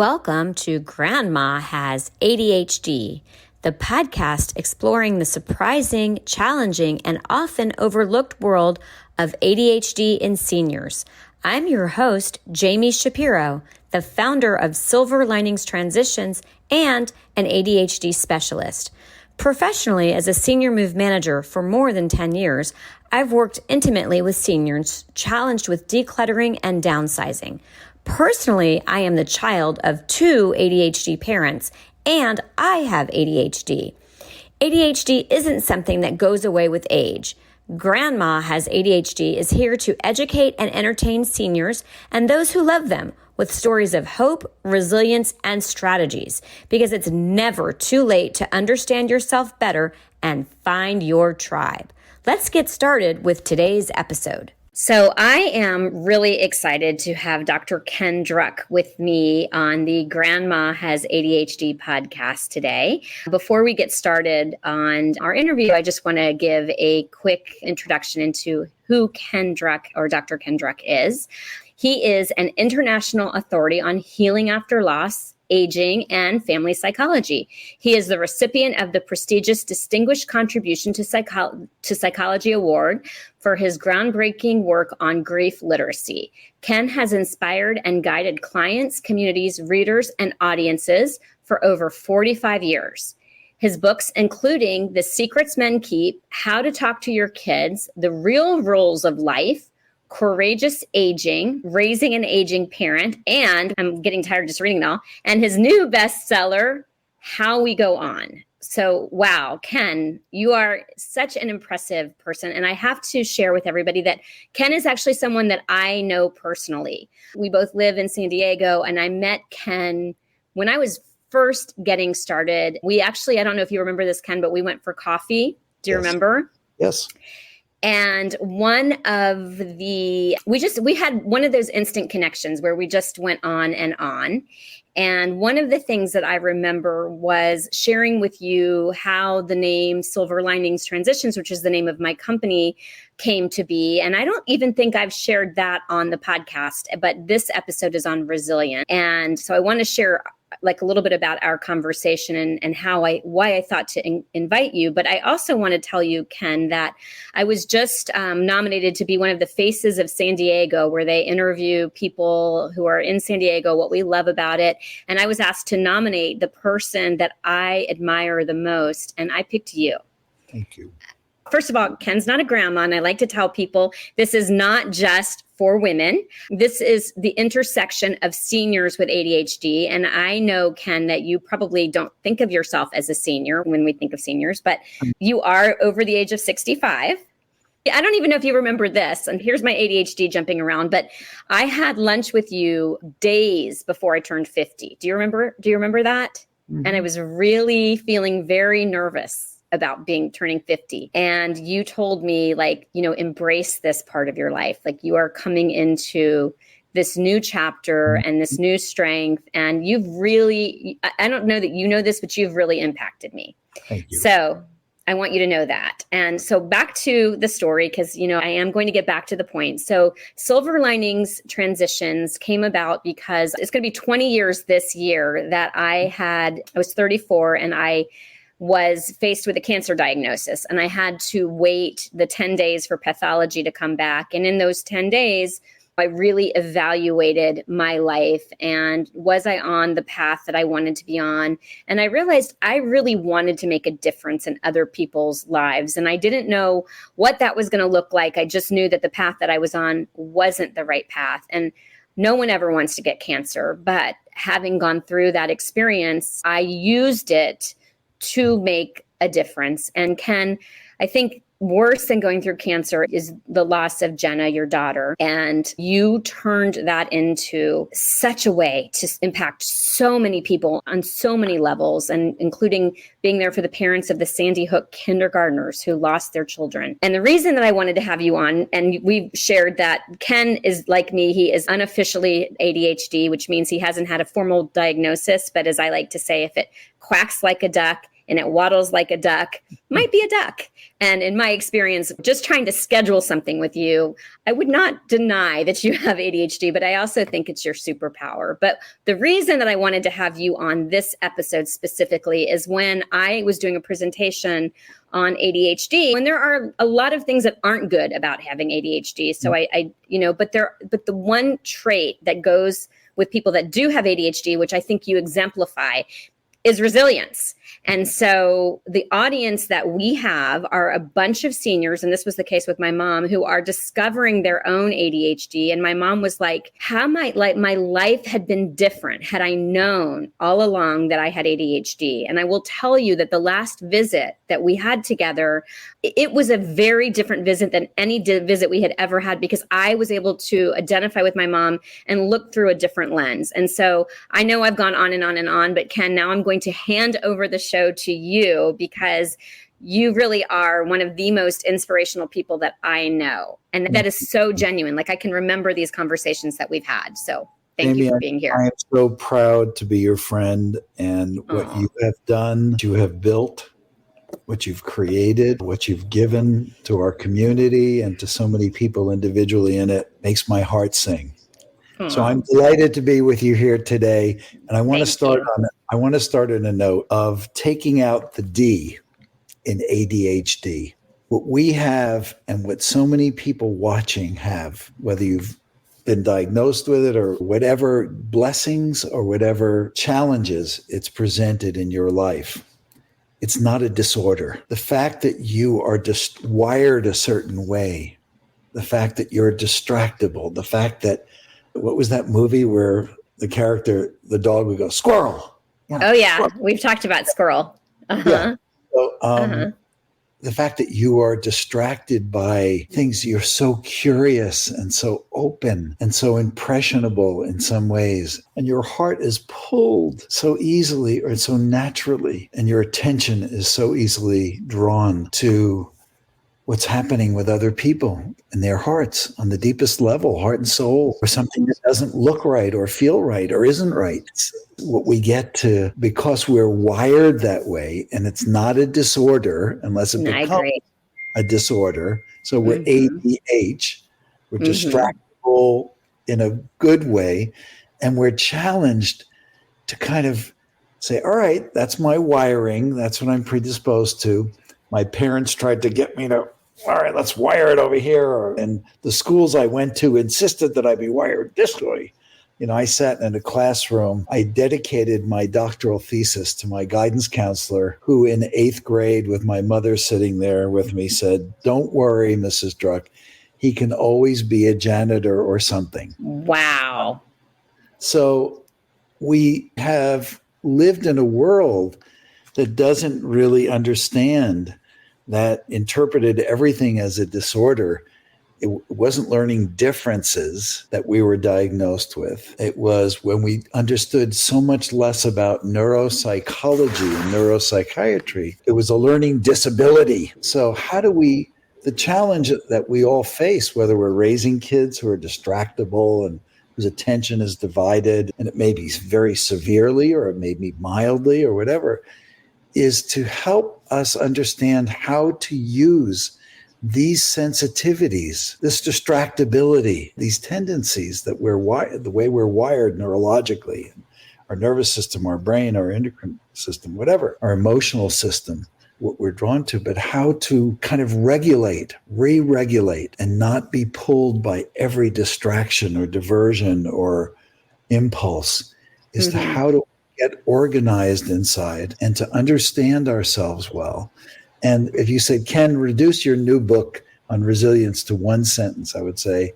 Welcome to Grandma Has ADHD, the podcast exploring the surprising, challenging, and often overlooked world of ADHD in seniors. I'm your host, Jami Shapiro, the founder of Silver Linings Transitions and an ADHD specialist. Professionally, as a senior move manager for more than 10 years, I've worked intimately with seniors challenged with decluttering and downsizing. Personally, I am the child of two ADHD parents, and I have ADHD. ADHD isn't something that goes away with age. Grandma Has ADHD is here to educate and entertain seniors and those who love them with stories of hope, resilience, and strategies, because it's never too late to understand yourself better and find your tribe. Let's get started with today's episode. So I am really excited to have Dr. Ken Druck with me on the Grandma Has ADHD podcast today. Before we get started on our interview, I just want to give a quick introduction into who Ken Druck or Dr. Ken Druck is. He is an international authority on healing after loss, aging, and family psychology. He is the recipient of the prestigious Distinguished Contribution to Psychology Award for his groundbreaking work on grief literacy. Ken has inspired and guided clients, communities, readers, and audiences for over 45 years. His books, including The Secrets Men Keep, How to Talk to Your Kids, The Real Rules of Life, Courageous Aging, Raising an Aging Parent, and I'm getting tired just reading now, and his new bestseller, How We Go On. So, wow, Ken, you are such an impressive person. And I have to share with everybody that Ken is actually someone that I know personally. We both live in San Diego, and I met Ken when I was first getting started. We actually, I don't know if you remember this, Ken, but we went for coffee. Do you remember? Yes. And we had one of those instant connections where we just went on and on. And one of the things that I remember was sharing with you how the name Silver Linings Transitions, which is the name of my company, came to be. And I don't even think I've shared that on the podcast, but this episode is on resilience. And so I want to share like a little bit about our conversation and why I thought to invite you. But I also want to tell you, Ken, that I was just nominated to be one of the faces of San Diego, where they interview people who are in San Diego, what we love about it. And I was asked to nominate the person that I admire the most, and I picked you. Thank you. First of all, Ken's not a grandma, and I like to tell people this is not just for women. This is the intersection of seniors with ADHD. And I know, Ken, that you probably don't think of yourself as a senior when we think of seniors, but you are over the age of 65. I don't even know if you remember this, and here's my ADHD jumping around, but I had lunch with you days before I turned 50. Do you remember that? Mm-hmm. And I was really feeling very nervous about turning 50. And you told me, embrace this part of your life. Like, you are coming into this new chapter and this new strength. And you've really, I don't know that you know this, but you've really impacted me. Thank you. So I want you to know that. And so back to the story, because, I am going to get back to the point. So Silver Linings Transitions came about because it's going to be 20 years this year that I was 34 and I was faced with a cancer diagnosis, and I had to wait the 10 days for pathology to come back. And in those 10 days, I really evaluated my life and was I on the path that I wanted to be on? And I realized I really wanted to make a difference in other people's lives. And I didn't know what that was going to look like. I just knew that the path that I was on wasn't the right path. And no one ever wants to get cancer. But having gone through that experience, I used it to make a difference. And Ken, I think worse than going through cancer is the loss of Jenna, your daughter. And you turned that into such a way to impact so many people on so many levels, and including being there for the parents of the Sandy Hook kindergartners who lost their children. And the reason that I wanted to have you on, and we've shared that Ken is like me, he is unofficially ADHD, which means he hasn't had a formal diagnosis. But as I like to say, if it quacks like a duck, and it waddles like a duck might be a duck. And in my experience, just trying to schedule something with you, I would not deny that you have ADHD, but I also think it's your superpower. But the reason that I wanted to have you on this episode specifically is when I was doing a presentation on ADHD, and there are a lot of things that aren't good about having ADHD. So but the one trait that goes with people that do have ADHD, which I think you exemplify, is resilience. And so the audience that we have are a bunch of seniors, and this was the case with my mom, who are discovering their own ADHD. And my mom was like, how might my life had been different had I known all along that I had ADHD. And I will tell you that the last visit that we had together, it was a very different visit than any visit we had ever had, because I was able to identify with my mom and look through a different lens. And so I know I've gone on and on and on, but Ken, now I'm going to hand over the show to you, because you really are one of the most inspirational people that I know. And that is so genuine. Like, I can remember these conversations that we've had. So thank you for being here. I am so proud to be your friend, and what you have done, what you have built, what you've created, what you've given to our community and to so many people individually in it makes my heart sing. So I'm delighted to be with you here today, and I want to start on a note of taking out the D in ADHD. What we have and what so many people watching have, whether you've been diagnosed with it or whatever blessings or whatever challenges it's presented in your life, it's not a disorder. The fact that you are just wired a certain way, the fact that you're distractible, the fact that, what was that movie where the character, the dog, would go, squirrel? Squirrel. We've talked about squirrel. Yeah. So, the fact that you are distracted by things, you're so curious and so open and so impressionable in some ways, and your heart is pulled so easily or so naturally, and your attention is so easily drawn to what's happening with other people and their hearts on the deepest level, heart and soul, or something that doesn't look right or feel right or isn't right. It's what we get to, because we're wired that way, and it's not a disorder unless it becomes a disorder. So we're ADH, we're distractible in a good way, and we're challenged to kind of say, all right, that's my wiring, that's what I'm predisposed to. My parents tried to get me to, all right, let's wire it over here. And the schools I went to insisted that I be wired this way. I sat in a classroom. I dedicated my doctoral thesis to my guidance counselor, who in 8th grade, with my mother sitting there with me, said, don't worry, Mrs. Druck, he can always be a janitor or something. Wow. So we have lived in a world that doesn't really understand, that interpreted everything as a disorder. It wasn't learning differences that we were diagnosed with. It was when we understood so much less about neuropsychology and neuropsychiatry. It was a learning disability. So the challenge that we all face, whether we're raising kids who are distractible and whose attention is divided, and it may be very severely or it may be mildly or whatever, is to help us understand how to use these sensitivities, this distractibility, these tendencies that we're wired, the way we're wired neurologically, our nervous system, our brain, our endocrine system, whatever, our emotional system, what we're drawn to, but how to kind of regulate, re-regulate, and not be pulled by every distraction or diversion or impulse, is to how to get organized inside and to understand ourselves well. And if you said, Ken, reduce your new book on resilience to one sentence, I would say,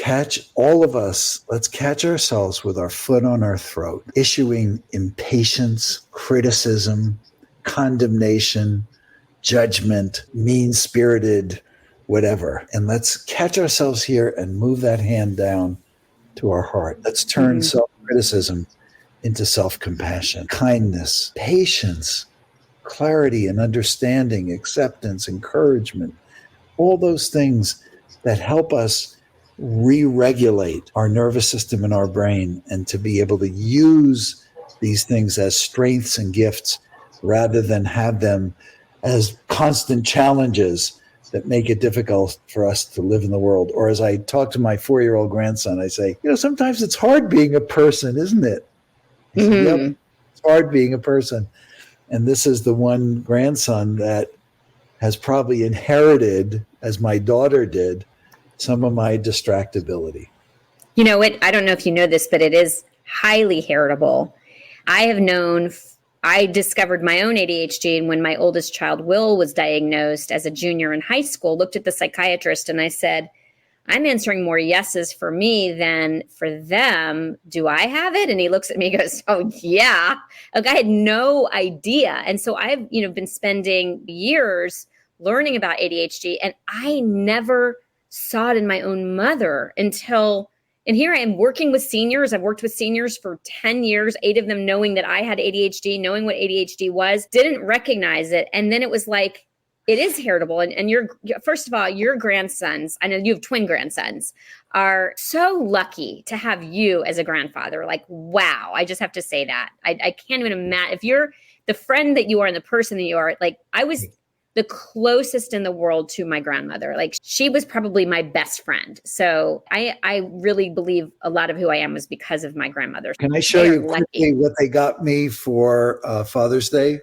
let's catch ourselves with our foot on our throat, issuing impatience, criticism, condemnation, judgment, mean-spirited, whatever. And let's catch ourselves here and move that hand down to our heart. Let's turn self-criticism into self-compassion, kindness, patience, clarity and understanding, acceptance, encouragement, all those things that help us re-regulate our nervous system and our brain, and to be able to use these things as strengths and gifts rather than have them as constant challenges that make it difficult for us to live in the world. Or as I talk to my 4-year-old grandson, I say, sometimes it's hard being a person, isn't it? He said, yep, it's hard being a person. And this is the one grandson that has probably inherited, as my daughter did, some of my distractibility. I don't know if you know this, but it is highly heritable. I discovered my own ADHD, and when my oldest child, Will, was diagnosed as a junior in high school, looked at the psychiatrist and I said, I'm answering more yeses for me than for them. Do I have it? And he looks at me and goes, oh, yeah. Like, I had no idea. And so I've, been spending years learning about ADHD, and I never saw it in my own mother until, and here I am working with seniors. I've worked with seniors for 10 years, 8 of them knowing that I had ADHD, knowing what ADHD was, didn't recognize it. And then it was like, it is heritable. And first of all, your grandsons, I know you have twin grandsons, are so lucky to have you as a grandfather. Like, wow, I just have to say that. I can't even imagine. If you're the friend that you are and the person that you are, like, I was the closest in the world to my grandmother. Like, she was probably my best friend. So I really believe a lot of who I am was because of my grandmother. Can I show you quickly what they got me for Father's Day?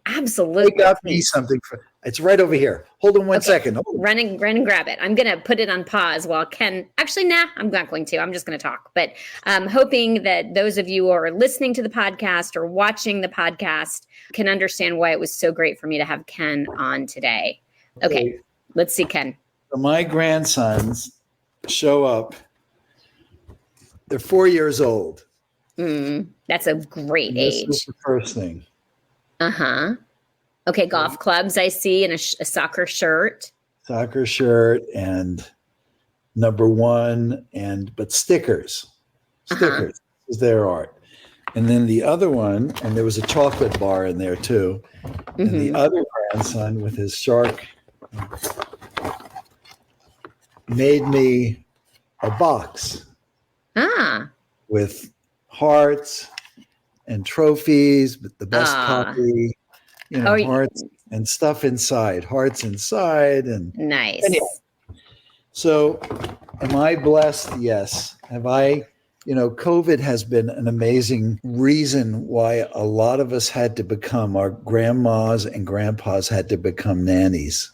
Absolutely. They got me something it's right over here. Hold on one second. Run and grab it. I'm going to put it on pause while Ken, actually, I'm not going to. I'm just going to talk. But I'm hoping that those of you who are listening to the podcast or watching the podcast can understand why it was so great for me to have Ken on today. Okay, let's see, Ken. So my grandsons show up. They're 4 years old. That's a great age. This is the first thing. Uh-huh. Okay, golf clubs I see, and a soccer shirt. Soccer shirt and number one, but stickers. Stickers is their art. And then the other one, and there was a chocolate bar in there too. And the other grandson with his shark made me a box with hearts and trophies, but the best puppy. Hearts and stuff inside, hearts inside. And nice. Anyway, so am I blessed? Yes. Have I, COVID has been an amazing reason why a lot of us had to become, our grandmas and grandpas had to become nannies.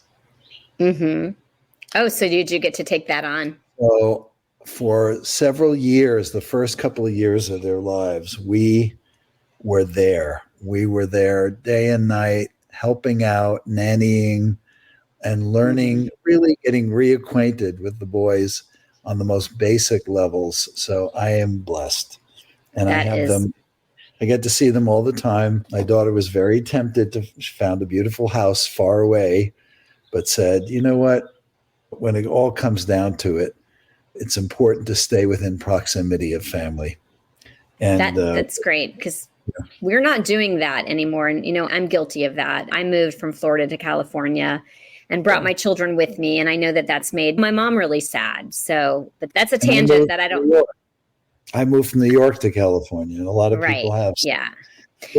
Oh, so did you get to take that on? So for several years, the first couple of years of their lives, we were there. We were there day and night, helping out, nannying, and learning, really getting reacquainted with the boys on the most basic levels. So I am blessed. And I get to see them all the time. My daughter was very tempted she found a beautiful house far away, but said, you know what? When it all comes down to it, it's important to stay within proximity of family. And that's great, because we're not doing that anymore. And, I'm guilty of that. I moved from Florida to California and brought my children with me. And I know that that's made my mom really sad. So, but that's a tangent that I don't. I moved from New York to California, and a lot of people have. Yeah.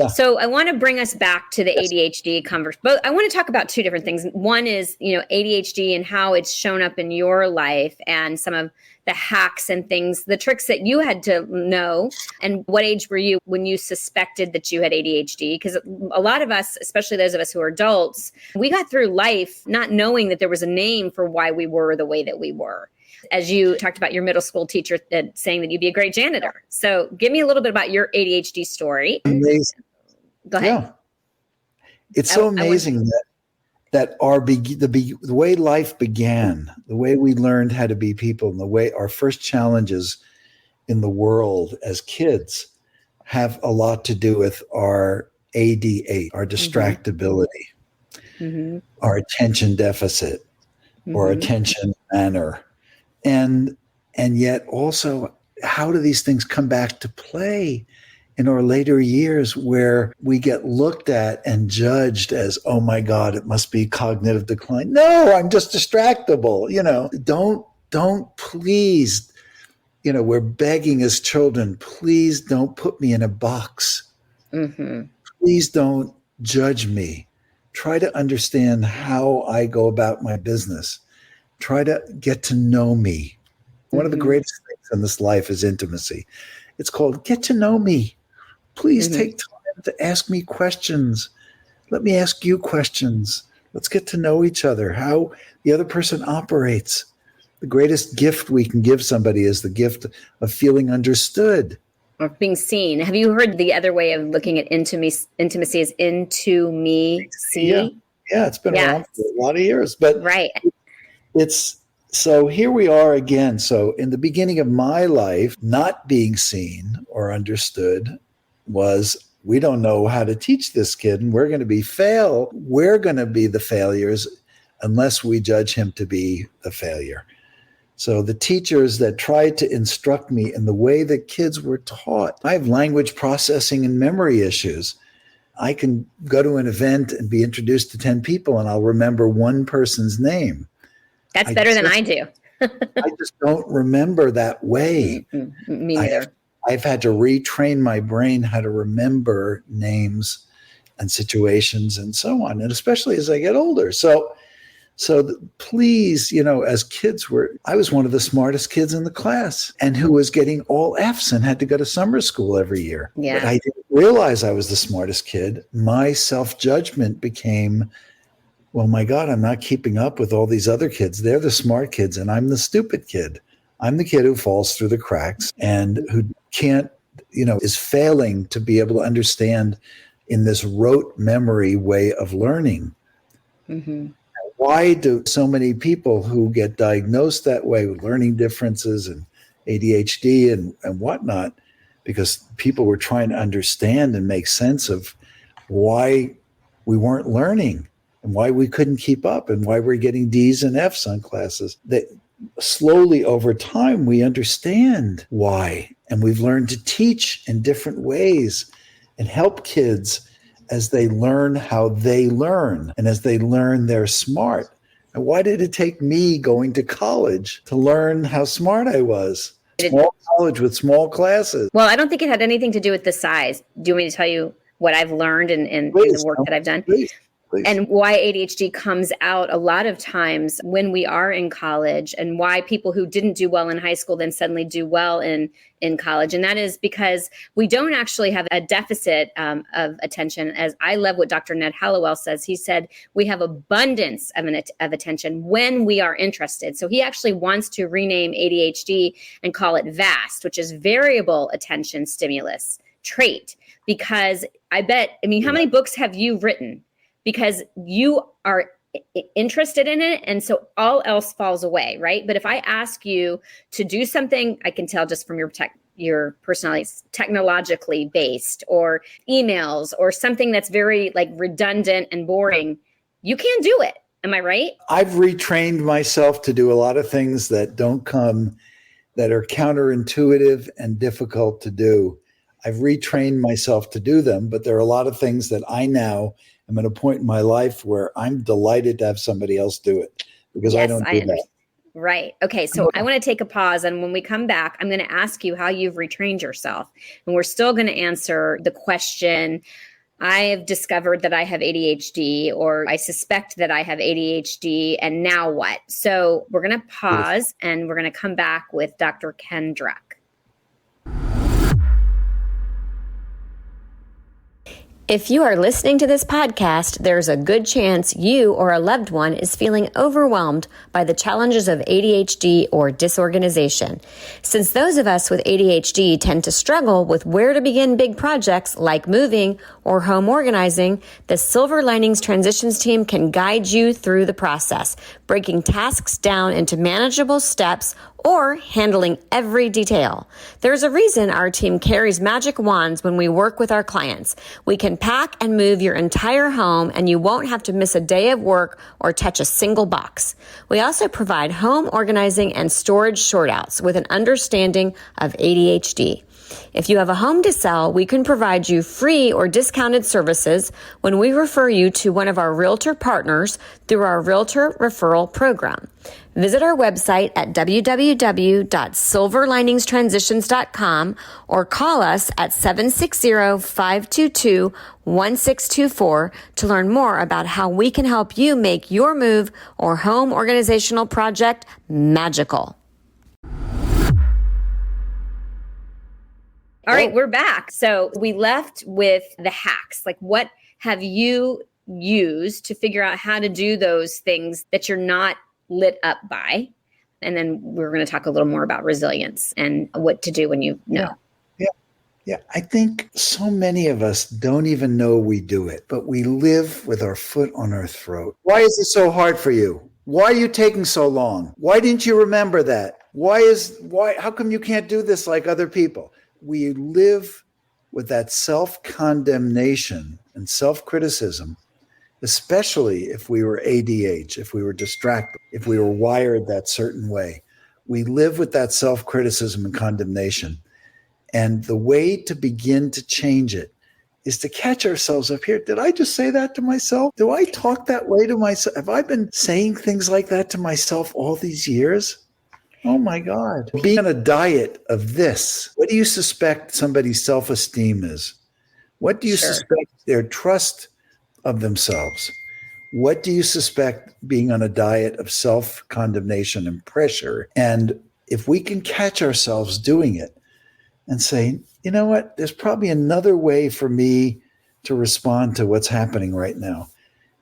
So I want to bring us back to the ADHD conversation. But I want to talk about two different things. One is, ADHD and how it's shown up in your life, and some of the hacks and things, the tricks that you had to know. And what age were you when you suspected that you had ADHD? Because a lot of us, especially those of us who are adults, we got through life not knowing that there was a name for why we were the way that we were. As you talked about your middle school teacher saying that you'd be a great janitor. So give me a little bit about your ADHD story. Amazing. Go ahead. Yeah. It's so amazing that the way life began, the way we learned how to be people, and the way our first challenges in the world as kids have a lot to do with our ADHD, our distractibility, our attention deficit, or attention manner. And yet also, how do these things come back to play in our later years, where we get looked at and judged as, oh my God, it must be cognitive decline. No, I'm just distractible. Don't please, we're begging as children, please don't put me in a box. Please don't judge me. Try to understand how I go about my business. Try to get to know me. One of the greatest things in this life is intimacy. It's called get to know me. Please take time to ask me questions. Let me ask you questions. Let's get to know each other, how the other person operates. The greatest gift we can give somebody is the gift of feeling understood. Or being seen. Have you heard the other way of looking at intimacy is into me, see? Yeah, it's been around for a lot of years. But right. It's so here we are again. So in the beginning of my life, not being seen or understood was, we don't know how to teach this kid, and we're going to be the failures unless we judge him to be a failure. So the teachers that tried to instruct me in the way that kids were taught, I have language processing and memory issues. I can go to an event and be introduced to 10 people and I'll remember one person's name. That's better than I do. I just don't remember that way. Me neither. I've had to retrain my brain how to remember names and situations and so on, and especially as I get older. So please, as kids I was one of the smartest kids in the class and who was getting all Fs and had to go to summer school every year. Yeah. But I didn't realize I was the smartest kid. My self-judgment became, well, my God, I'm not keeping up with all these other kids. They're the smart kids and I'm the stupid kid. I'm the kid who falls through the cracks and who can't, is failing to be able to understand in this rote memory way of learning. Mm-hmm. Why do so many people who get diagnosed that way with learning differences and ADHD and whatnot, because people were trying to understand and make sense of why we weren't learning and why we couldn't keep up and why we're getting D's and F's on classes. That slowly over time, we understand why. And we've learned to teach in different ways and help kids as they learn how they learn. And as they learn, they're smart. And why did it take me going to college to learn how smart I was? Small college with small classes. Well, I don't think it had anything to do with the size. Do you want me to tell you what I've learned in the work that I've done? Please. And why ADHD comes out a lot of times when we are in college, and why people who didn't do well in high school then suddenly do well in college. And that is because we don't actually have a deficit of attention. As I love what Dr. Ned Hallowell says. He said, we have abundance of attention when we are interested. So he actually wants to rename ADHD and call it VAST, which is variable attention stimulus trait. Because how many books have you written? Because you are interested in it. And so all else falls away, right? But if I ask you to do something, I can tell just from your personality, technologically based, or emails, or something that's very redundant and boring, you can't do it. Am I right? I've retrained myself to do a lot of things that that are counterintuitive and difficult to do. I've retrained myself to do them, but there are a lot of things that I now am at a point in my life where I'm delighted to have somebody else do it, because I don't do that. Right. Okay. So I want to take a pause. And when we come back, I'm going to ask you how you've retrained yourself. And we're still going to answer the question, I have discovered that I have ADHD, or I suspect that I have ADHD, and now what? So we're going to pause and we're going to come back with Dr. Ken Druck. If you are listening to this podcast, there's a good chance you or a loved one is feeling overwhelmed by the challenges of ADHD or disorganization. Since those of us with ADHD tend to struggle with where to begin big projects like moving or home organizing, the Silver Linings Transitions team can guide you through the process, breaking tasks down into manageable steps or handling every detail. There's a reason our team carries magic wands when we work with our clients. We can pack and move your entire home, and you won't have to miss a day of work or touch a single box. We also provide home organizing and storage sort outs with an understanding of ADHD. If you have a home to sell, we can provide you free or discounted services when we refer you to one of our realtor partners through our realtor referral program. Visit our website at www.silverliningstransitions.com or call us at 760-522-1624 to learn more about how we can help you make your move or home organizational project magical. All right, we're back. So we left with the hacks. Like, what have you used to figure out how to do those things that you're not lit up by? And then we're going to talk a little more about resilience and what to do when you know. Yeah. I think so many of us don't even know we do it, but we live with our foot on our throat. Why is it so hard for you? Why are you taking so long? Why didn't you remember that? How come you can't do this like other people? We live with that self-condemnation and self-criticism, especially if we were ADH, if we were distracted, if we were wired that certain way. We live with that self-criticism and condemnation. And the way to begin to change it is to catch ourselves up here. Did I just say that to myself? Do I talk that way to myself? Have I been saying things like that to myself all these years? Oh my God. Being on a diet of this, what do you suspect somebody's self-esteem is? What do you suspect their trust of themselves? What do you suspect being on a diet of self-condemnation and pressure? And if we can catch ourselves doing it and say, you know what, there's probably another way for me to respond to what's happening right now.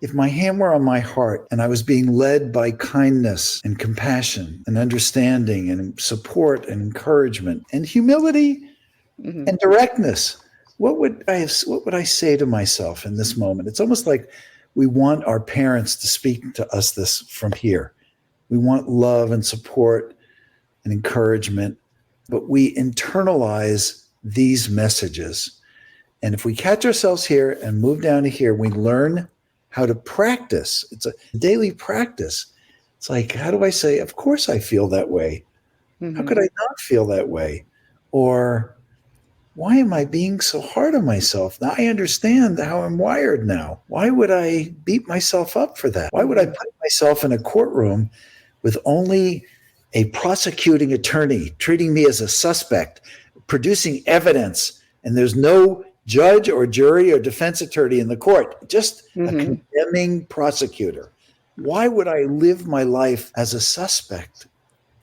If my hand were on my heart and I was being led by kindness and compassion and understanding and support and encouragement and humility and directness, what would I say to myself in this moment? It's almost like we want our parents to speak to us this from here. We want love and support and encouragement, but we internalize these messages. And if we catch ourselves here and move down to here, we learn how to practice. It's a daily practice. It's like, how do I say, of course I feel that way? How could I not feel that way? Or why am I being so hard on myself? Now I understand how I'm wired now. Why would I beat myself up for that? Why would I put myself in a courtroom with only a prosecuting attorney treating me as a suspect, producing evidence, and there's no judge or jury or defense attorney in the court, just a condemning prosecutor? Why would I live my life as a suspect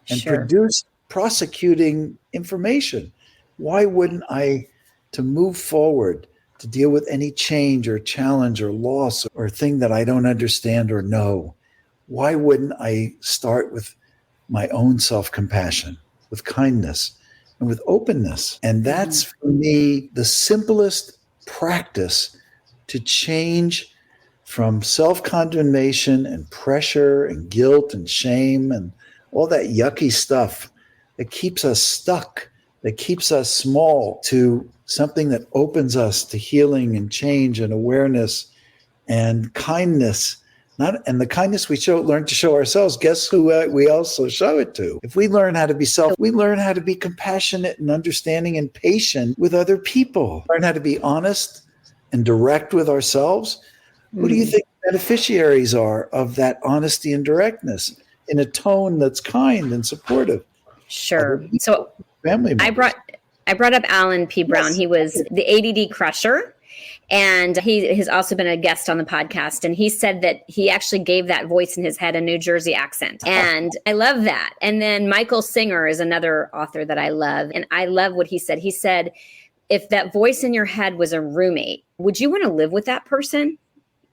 and produce prosecuting information? Why wouldn't I, to move forward, to deal with any change or challenge or loss or thing that I don't understand or know, why wouldn't I start with my own self-compassion, with kindness, and with openness? And that's, for me, the simplest practice to change from self-condemnation and pressure and guilt and shame and all that yucky stuff that keeps us stuck, that keeps us small, to something that opens us to healing and change and awareness and kindness. And the kindness we learn to show ourselves, guess who we also show it to? If we learn how to be we learn how to be compassionate and understanding and patient with other people. Learn how to be honest and direct with ourselves. Who do you think beneficiaries are of that honesty and directness in a tone that's kind and supportive? Sure. So family members. I brought up Alan P. Brown. Yes. He was the ADD crusher. And he has also been a guest on the podcast. And he said that he actually gave that voice in his head a New Jersey accent. And I love that. And then Michael Singer is another author that I love. And I love what he said. He said, if that voice in your head was a roommate, would you want to live with that person?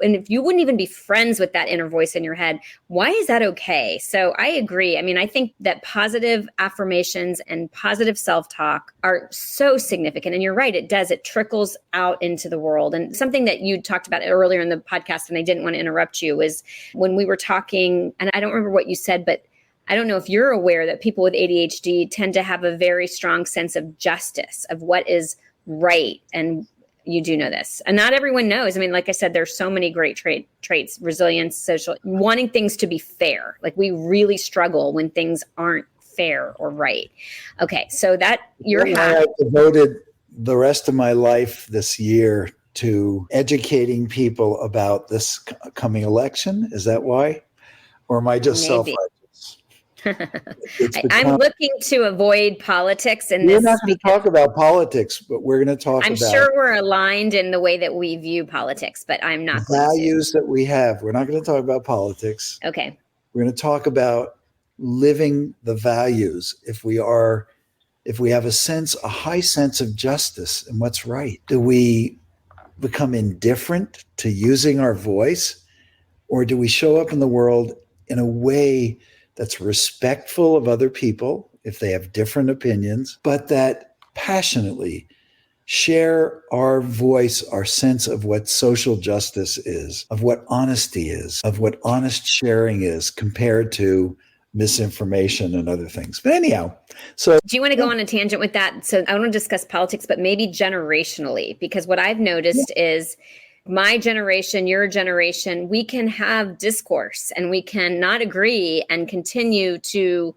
And if you wouldn't even be friends with that inner voice in your head, why is that okay? So I agree. I mean, I think that positive affirmations and positive self-talk are so significant. And you're right, it does. It trickles out into the world. And something that you talked about earlier in the podcast, and I didn't want to interrupt you, was when we were talking, and I don't remember what you said, but I don't know if you're aware that people with ADHD tend to have a very strong sense of justice, of what is right. And you do know this. And not everyone knows. I mean, like I said, there's so many great traits, resilience, social, wanting things to be fair. Like we really struggle when things aren't fair or right. Okay, so that your That's hack. why I devoted the rest of my life this year to educating people about this coming election. Is that why? Or am I just Maybe. self-righteous? It's I'm become, looking to avoid politics in we're this not going to because talk about politics, but we're going to talk I'm about sure we're aligned in the way that we view politics, but I'm not going to. values that we have. We're not going to talk about politics. Okay. We're going to talk about living the values. If we have a high sense of justice and what's right, do we become indifferent to using our voice, or do we show up in the world in a way that's respectful of other people if they have different opinions, but that passionately share our voice, our sense of what social justice is, of what honesty is, of what honest sharing is compared to misinformation and other things. But anyhow, so Do you want to go on a tangent with that? So I want to discuss politics, but maybe generationally, because what I've noticed is my generation, your generation, we can have discourse and we can not agree and continue to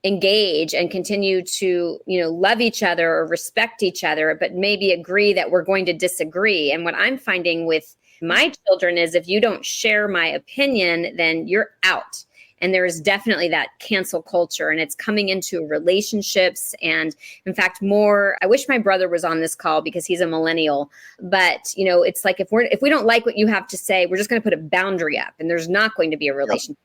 engage and continue to, love each other or respect each other, but maybe agree that we're going to disagree. And what I'm finding with my children is if you don't share my opinion, then you're out. And there is definitely that cancel culture, and it's coming into relationships. And in fact, I wish my brother was on this call because he's a millennial, but it's like, if we don't like what you have to say, we're just going to put a boundary up and there's not going to be a relationship.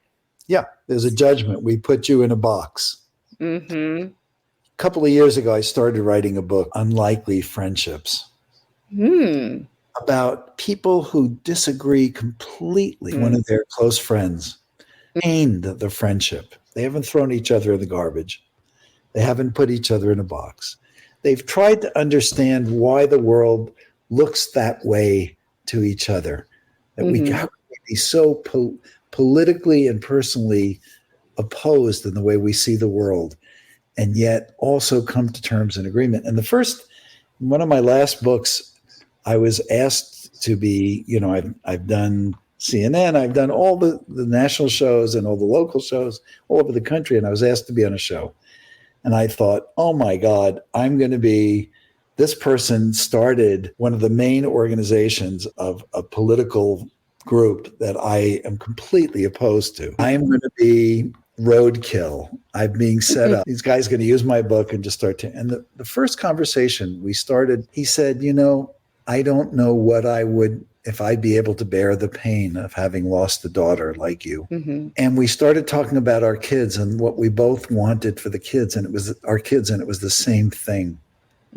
Yeah, there's a judgment. We put you in a box. Mm-hmm. A couple of years ago, I started writing a book, Unlikely Friendships, about people who disagree completely. One of their close friends maintained the friendship. They haven't thrown each other in the garbage. They haven't put each other in a box. They've tried to understand why the world looks that way to each other, that we can be so politically and personally opposed in the way we see the world, and yet also come to terms and agreement. And one of my last books, I was asked to be, I've done CNN, I've done all the national shows and all the local shows all over the country, and I was asked to be on a show. And I thought, oh my God, this person started one of the main organizations of a political group that I am completely opposed to. I am going to be roadkill. I'm being set up. These guys are going to use my book and just start to. And the first conversation we started, he said, I don't know what I would, if I'd be able to bear the pain of having lost a daughter like you. And we started talking about our kids and what we both wanted for the kids. And it was our kids, and it was the same thing.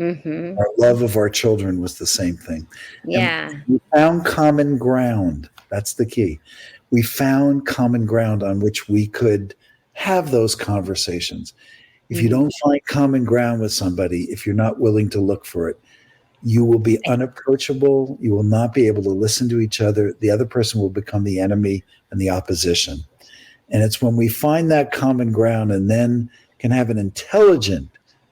Our love of our children was the same thing. Yeah. And we found common ground. That's the key. We found common ground on which we could have those conversations. If you don't find common ground with somebody, if you're not willing to look for it, you will be unapproachable. You will not be able to listen to each other. The other person will become the enemy and the opposition. And it's when we find that common ground and then can have an intelligent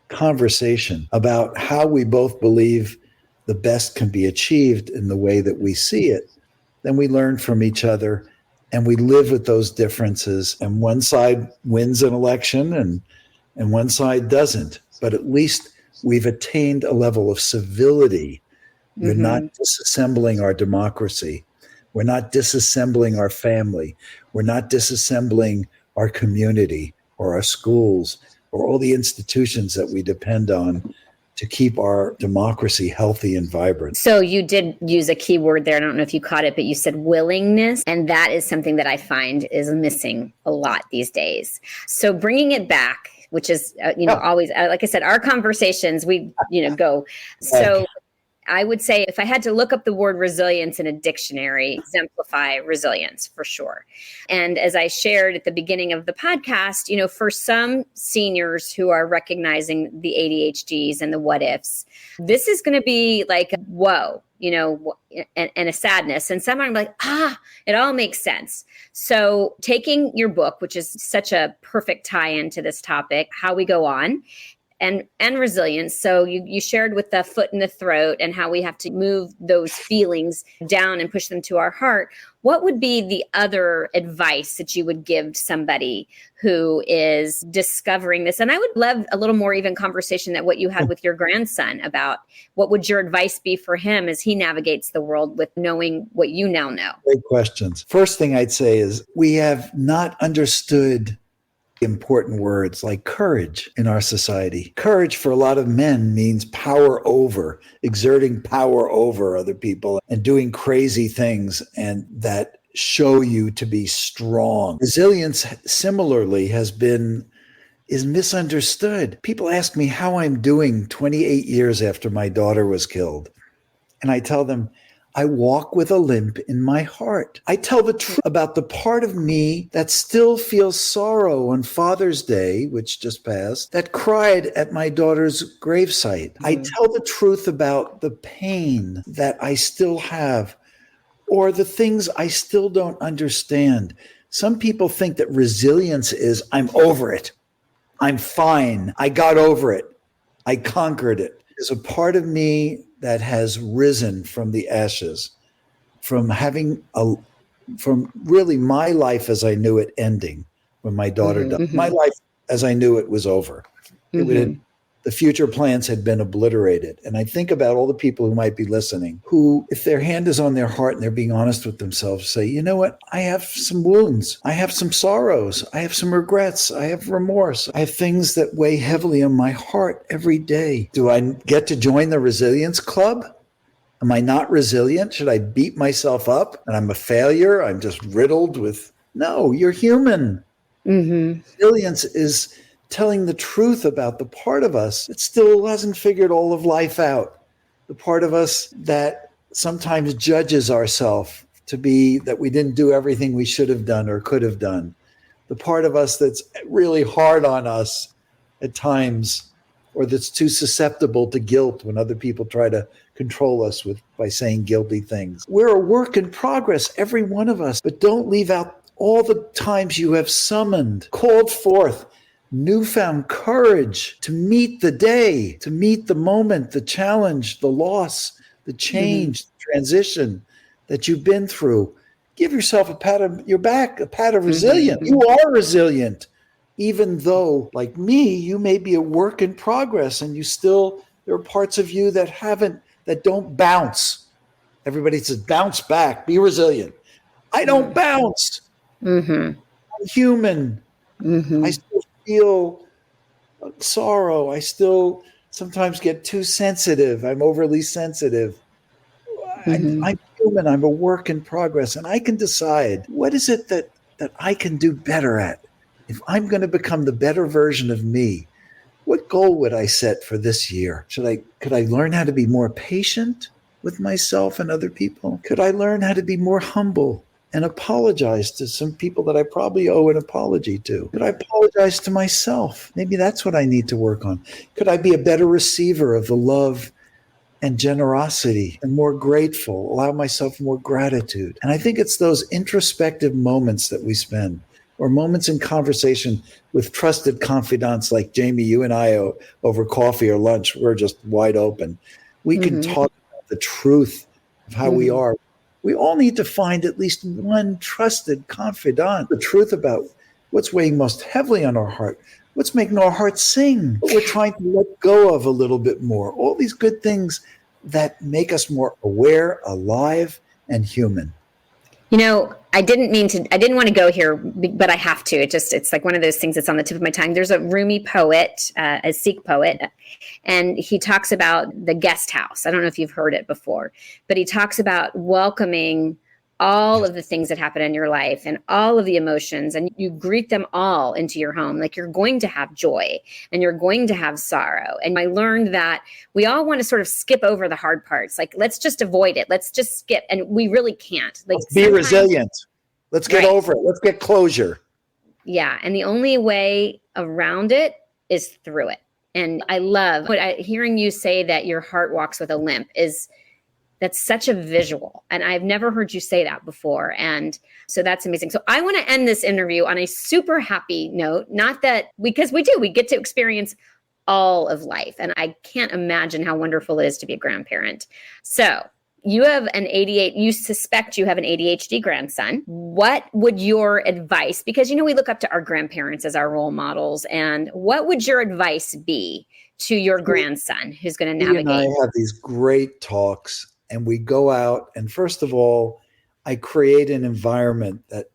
conversation about how we both believe the best can be achieved in the way that we see it, then we learn from each other and we live with those differences. And one side wins an election and one side doesn't. But at least we've attained a level of civility. We're not disassembling our democracy. We're not disassembling our family. We're not disassembling our community or our schools or all the institutions that we depend on to keep our democracy healthy and vibrant. So you did use a key word there. I don't know if you caught it, but you said willingness. And that is something that I find is missing a lot these days. So bringing it back, which is, always, like I said, our conversations, we, go. So I would say if I had to look up the word resilience in a dictionary, exemplify resilience for sure. And as I shared at the beginning of the podcast, for some seniors who are recognizing the ADHDs and the what ifs, this is going to be like, whoa, and a sadness. And some are like, it all makes sense. So taking your book, which is such a perfect tie into this topic, How We Go On, and resilience. So you shared with the foot in the throat and how we have to move those feelings down and push them to our heart. What would be the other advice that you would give to somebody who is discovering this? And I would love a little more even conversation that what you had with your grandson about what would your advice be for him as he navigates the world with knowing what you now know? Great questions. First thing I'd say is we have not understood important words like courage in our society. Courage for a lot of men means power over, exerting power over other people and doing crazy things and that show you to be strong. Resilience similarly is misunderstood. People ask me how I'm doing 28 years after my daughter was killed. And I tell them, I walk with a limp in my heart. I tell the truth about the part of me that still feels sorrow on Father's Day, which just passed, that cried at my daughter's gravesite. I tell the truth about the pain that I still have, or the things I still don't understand. Some people think that resilience is, I'm over it. I'm fine. I got over it. I conquered it. There's a part of me that has risen from the ashes, from really my life as I knew it ending when my daughter died. My life as I knew it was over. The future plans had been obliterated. And I think about all the people who might be listening, who, if their hand is on their heart and they're being honest with themselves, say, you know what? I have some wounds. I have some sorrows. I have some regrets. I have remorse. I have things that weigh heavily on my heart every day. Do I get to join the resilience club? Am I not resilient? Should I beat myself up and I'm a failure? I'm just riddled with, no, you're human. Resilience is telling the truth about the part of us that still hasn't figured all of life out. The part of us that sometimes judges ourselves to be that we didn't do everything we should have done or could have done. The part of us that's really hard on us at times, or that's too susceptible to guilt when other people try to control us by saying guilty things. We're a work in progress, every one of us, but don't leave out all the times you have summoned, called forth, newfound courage to meet the day, to meet the moment, the challenge, the loss, the change, the transition that you've been through. Give yourself a pat on your back, a pat of resilience. You are resilient, even though, like me, you may be a work in progress and there are parts of you that don't bounce. Everybody says, bounce back, be resilient. I don't bounce. I'm human. I still feel sorrow. I still sometimes get too sensitive. I'm overly sensitive. I'm human. I'm a work in progress. And I can decide what is it that I can do better at. If I'm going to become the better version of me, what goal would I set for this year? Could I learn how to be more patient with myself and other people? Could I learn how to be more humble and apologize to some people that I probably owe an apology to? Could I apologize to myself? Maybe that's what I need to work on. Could I be a better receiver of the love and generosity and more grateful, allow myself more gratitude? And I think it's those introspective moments that we spend, or moments in conversation with trusted confidants like Jami, you and I over coffee or lunch. We're just wide open. We can talk about the truth of how we are. We all need to find at least one trusted confidant, the truth about what's weighing most heavily on our heart, what's making our heart sing, what we're trying to let go of a little bit more. All these good things that make us more aware, alive, and human. You know, I didn't want to go here, but I have to. It's like one of those things that's on the tip of my tongue. There's a Rumi poet, a Sikh poet, and he talks about the guest house. I don't know if you've heard it before, but he talks about welcoming all of the things that happen in your life and all of the emotions, and you greet them all into your home. Like, you're going to have joy and you're going to have sorrow. And I learned that we all want to sort of skip over the hard parts. Like, let's just avoid it. Let's just skip. And we really can't. Like, let's be resilient. Let's get over it. Let's get closure. Yeah. And the only way around it is through it. And I love hearing you say that your heart walks with a limp. That's such a visual. And I've never heard you say that before. And so that's amazing. So I want to end this interview on a super happy note, not that, because we get to experience all of life. And I can't imagine how wonderful it is to be a grandparent. So you have you suspect you have an ADHD grandson. What would your advice, because, we look up to our grandparents as our role models, and what would your advice be to your grandson who's going to navigate? He and I have these great talks, and we go out, and first of all, I create an environment that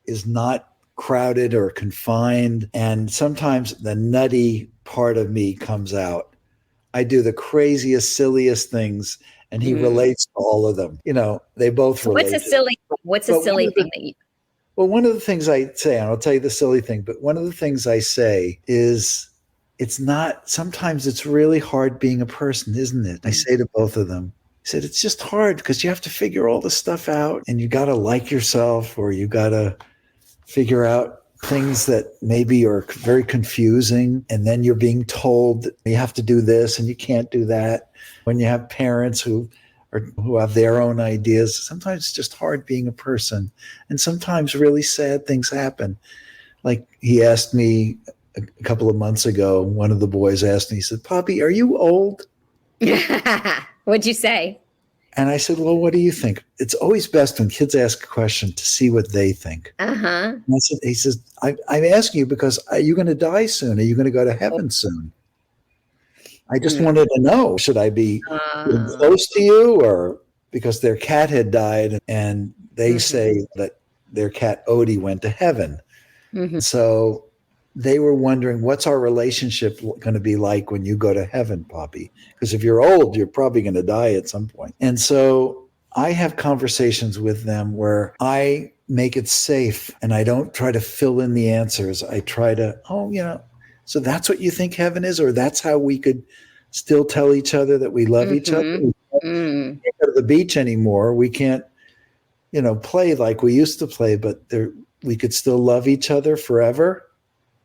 is not crowded or confined. And sometimes the nutty part of me comes out. I do the craziest, silliest things, and he relates to all of them. They both relate. What's a silly thing that you... Well, one of the things I say, and I'll tell you the silly thing, but one of the things I say is, sometimes it's really hard being a person, isn't it? I say to both of them, I said, it's just hard because you have to figure all this stuff out, and you got to like yourself, or you got to figure out things that maybe are very confusing. And then you're being told you have to do this and you can't do that. When you have parents who have their own ideas, sometimes it's just hard being a person. And sometimes really sad things happen. Like he asked me a couple of months ago, one of the boys asked me, he said, "Poppy, are you old?" What'd you say? And I said, "Well, what do you think?" It's always best when kids ask a question to see what they think. And he says, I'm asking you because are you going to die soon? Are you going to go to heaven soon? I just wanted to know, should I be close to you, or because their cat had died and they say that their cat Odie went to heaven. So they were wondering, what's our relationship going to be like when you go to heaven, Poppy? Because if you're old, you're probably going to die at some point. And so I have conversations with them where I make it safe and I don't try to fill in the answers. I try to, so that's what you think heaven is, or that's how we could still tell each other that we love each other. We can't go to the beach anymore. We can't, play like we used to play, but we could still love each other forever.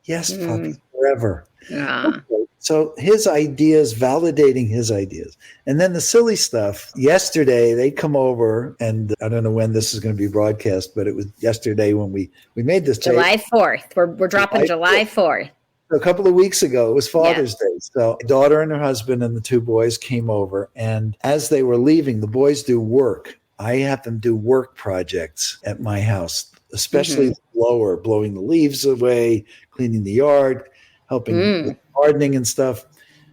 Yes, Poppy, forever. Okay. So his ideas, validating his ideas. And then the silly stuff. Yesterday, they come over, and I don't know when this is going to be broadcast, but it was yesterday when we made this. July 4th. We're dropping July 4th. A couple of weeks ago, it was Father's Day. So my daughter and her husband and the two boys came over. And as they were leaving, the boys do work. I have them do work projects at my house, especially the blower, blowing the leaves away, cleaning the yard, helping with gardening and stuff.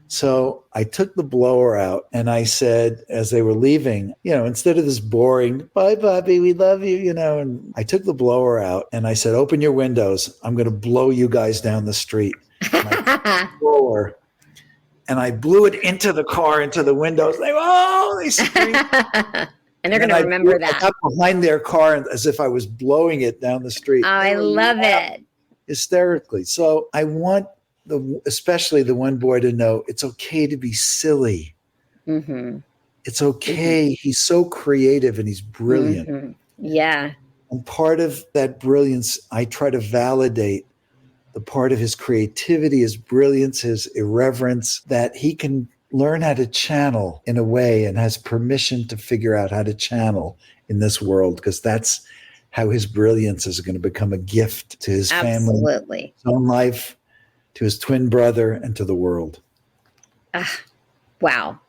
So I took the blower out and I said, as they were leaving, instead of this boring, "Bye, Bobby, we love you," and I took the blower out and I said, "Open your windows. I'm going to blow you guys down the street." And I took the blower and I blew it into the car, into the windows. They screamed. And they're going to remember that. I got behind their car as if I was blowing it down the street. Oh, I love it. Hysterically. So I want especially the one boy to know it's okay to be silly. It's okay. He's so creative and he's brilliant. Yeah. And part of that brilliance, I try to validate the part of his creativity, his brilliance, his irreverence, that he can learn how to channel in a way and has permission to figure out how to channel in this world, because that's how his brilliance is going to become a gift to his family, his own life, to his twin brother, and to the world. Wow.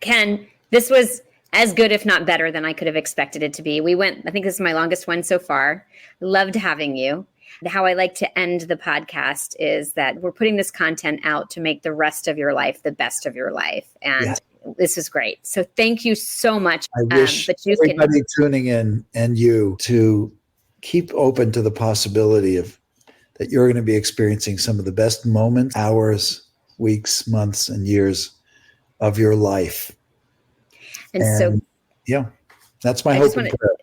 Ken, this was as good, if not better, than I could have expected it to be. I think this is my longest one so far. Loved having you. How I like to end the podcast is that we're putting this content out to make the rest of your life the best of your life. And this is great. So thank you so much. I wish everybody tuning in and you to keep open to the possibility of that you're going to be experiencing some of the best moments, hours, weeks, months, and years of your life. And so, that's my hope and prayer.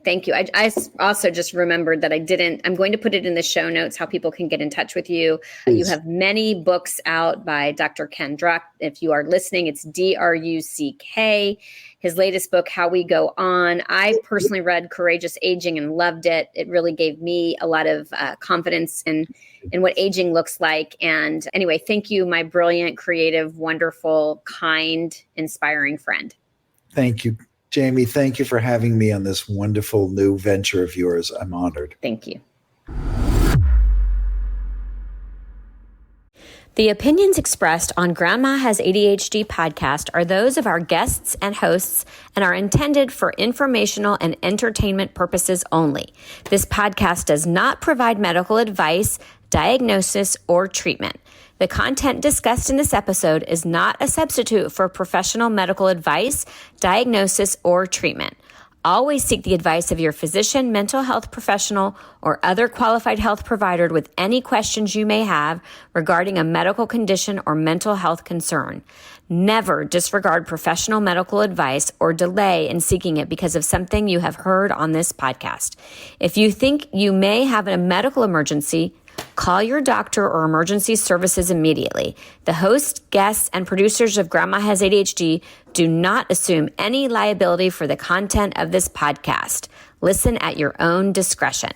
Thank you. I also just remembered that I'm going to put it in the show notes, how people can get in touch with you. You have many books out by Dr. Ken Druck. If you are listening, it's Druck. His latest book, How We Go On. I personally read Courageous Aging and loved it. It really gave me a lot of confidence in what aging looks like. And anyway, thank you, my brilliant, creative, wonderful, kind, inspiring friend. Thank you, Jami. Thank you for having me on this wonderful new venture of yours. I'm honored. Thank you. The opinions expressed on Grandma Has ADHD podcast are those of our guests and hosts and are intended for informational and entertainment purposes only. This podcast does not provide medical advice, diagnosis, or treatment. The content discussed in this episode is not a substitute for professional medical advice, diagnosis, or treatment. Always seek the advice of your physician, mental health professional, or other qualified health provider with any questions you may have regarding a medical condition or mental health concern. Never disregard professional medical advice or delay in seeking it because of something you have heard on this podcast. If you think you may have a medical emergency, call your doctor or emergency services immediately. The host, guests, and producers of Grandma Has ADHD do not assume any liability for the content of this podcast. Listen at your own discretion.